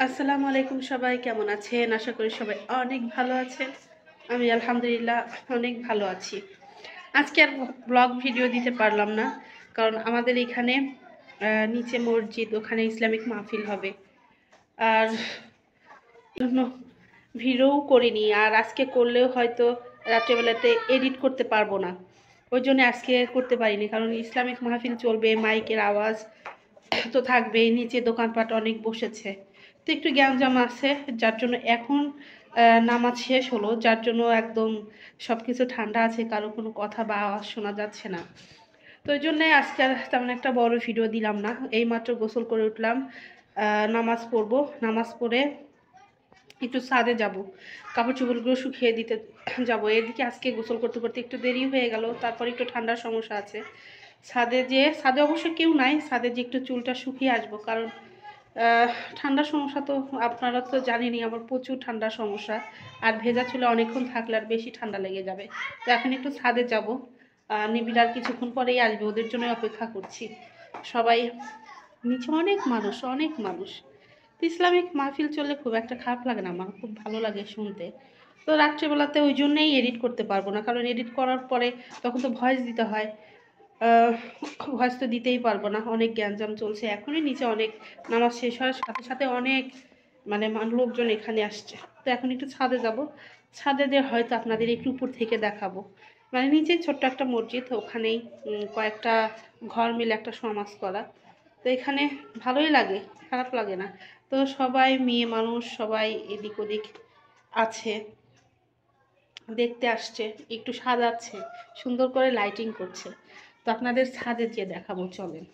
আসসালামু আলাইকুম, সবাই কেমন আছেন? আশা করি সবাই অনেক ভালো আছেন। আমি আলহামদুলিল্লাহ অনেক ভালো আছি। আজকে আর ব্লগ ভিডিও দিতে পারলাম না, কারণ আমাদের এখানে নিচে মসজিদ, ওখানে ইসলামিক মাহফিল হবে। আর জন্য ভিডিও করিনি, আর আজকে করলেও হয়তো রাত্রেবেলাতে এডিট করতে পারবো না। ওই জন্য আজকে করতে পারিনি, কারণ ইসলামিক মাহফিল চলবে, মাইকের আওয়াজ তো থাকবেই, নিচে দোকানপাট অনেক বসেছে, তো একটু গ্যাঞ্জাম আছে, যার জন্য এখন নামাজ শেষ হলো, যার জন্য একদম সব কিছু ঠান্ডা আছে, কারো কোনো কথা বা আওয়াজ শোনা যাচ্ছে না। তো ওই জন্যে আজকে আর তেমন একটা বড় ভিডিও দিলাম না। এইমাত্র গোসল করে উঠলাম, নামাজ পড়বো, নামাজ পড়ে একটু ছাদে যাব, কাপড় চোপড়গুলো শুকিয়ে দিতে যাব। এদিকে আজকে গোসল করতে করতে একটু দেরি হয়ে গেল, তারপর একটু ঠান্ডার সমস্যা আছে। ছাদে অবশ্য কেউ নাই, ছাদে যে একটু চুলটা শুকিয়ে আসবো, কারণ ঠান্ডার সমস্যা তো আপনারা তো জানেনই, আমার প্রচুর ঠান্ডার সমস্যা। আর ভেজা চুলে অনেকক্ষণ থাকলে আর বেশি ঠান্ডা লেগে যাবে। তো এখন একটু ছাদে যাব, নিবিড় আর কিছুক্ষণ পরেই আসবে, ওদের জন্য অপেক্ষা করছি। সবাই নিচে অনেক মানুষ, অনেক মানুষ। ইসলামিক মাহফিল চললে খুব একটা খারাপ লাগে না, আমার খুব ভালো লাগে শুনতে। তো রাত্রেবেলাতে ওই জন্যেই এডিট করতে পারবো না, কারণ এডিট করার পরে তখন তো ভয়েস দিতে হয়। ভয়েস তো দিতেই পারবো না, অনেক গ্যাঞ্জাম চলছে। এখনই নিচে অনেক, নামাজ শেষ হওয়ার সাথে সাথে অনেক লোকজন এখানে আসছে। তো এখন একটু ছাদে যাব, ছাদে দিয়ে হয়তো আপনাদের একটু উপর থেকে দেখাবো। নিচে ছোট্ট একটা মসজিদ, ওখানেই কয়েকটা ঘর মিলে একটা সমাজ করা। তো এখানে ভালোই লাগে, খারাপ লাগে না। তো সবাই মেয়ে মানুষ, সবাই এদিক ওদিক আছে, দেখতে আসছে, একটু সাজাচ্ছে, সুন্দর করে লাইটিং করছে। তো আপনাদের ছাদে গিয়ে দেখাবো, চলেন।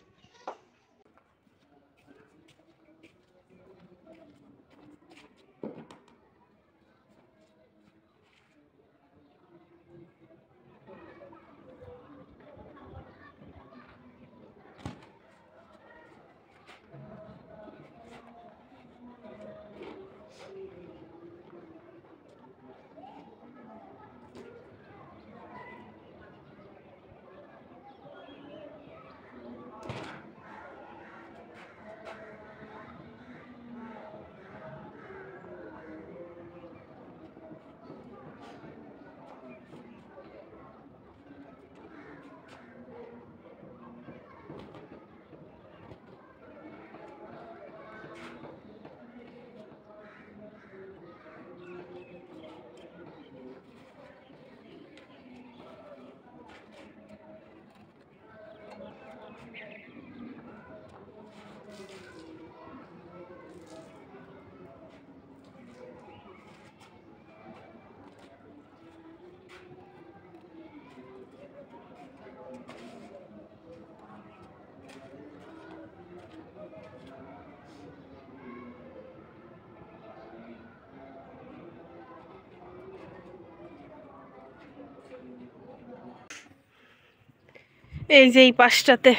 এই যে এই পাশটাতে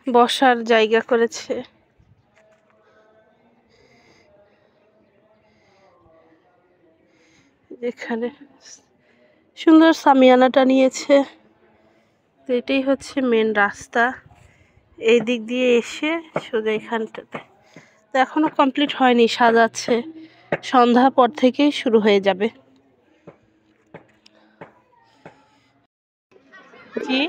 বসার জায়গা করেছে, এখানে সুন্দর সামিয়ানাটা নিয়েছে। তো এটাই হচ্ছে মেন রাস্তা, এই দিক দিয়ে এসে সোজা এখানটাতে। তো এখনো কমপ্লিট হয়নি, সাজাচ্ছে, সন্ধ্যা পর থেকেই শুরু হয়ে যাবে। জি,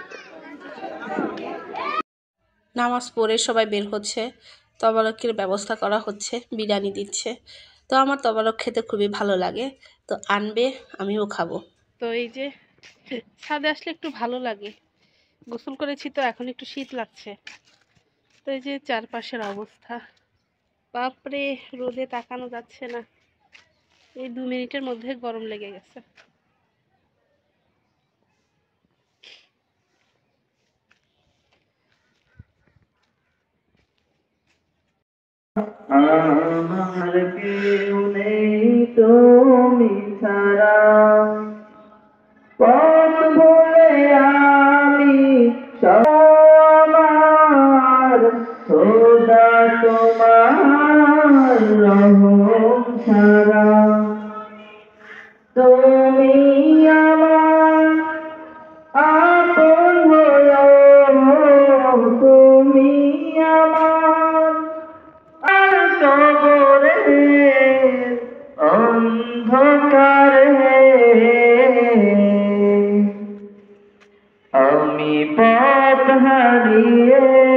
নামাজ পড়ে সবাই বের হচ্ছে, তবারকের ব্যবস্থা করা হচ্ছে, বিরিয়ানি দিচ্ছে। তো আমার তবারক খেতে খুবই ভালো লাগে, তো আনবে, আমিও খাবো। তো এই যে ছাদে আসলে একটু ভালো লাগে, গোসল করেছি তো এখন একটু শীত লাগছে। তো এই যে চারপাশের অবস্থা, বাপরে, রোদে তাকানো যাচ্ছে না, এই 2 মিনিটের মধ্যে গরম লেগে গেছে। আমার কেউ নেই তুমি ছাড়া, পথ ভুলে আমি আমার খোদা তোমার রহম ছাড়া। তুমি আমার আপন হলো, তুমি আমার আর কবরে অন্ধকারে আমি পথ হারিয়ে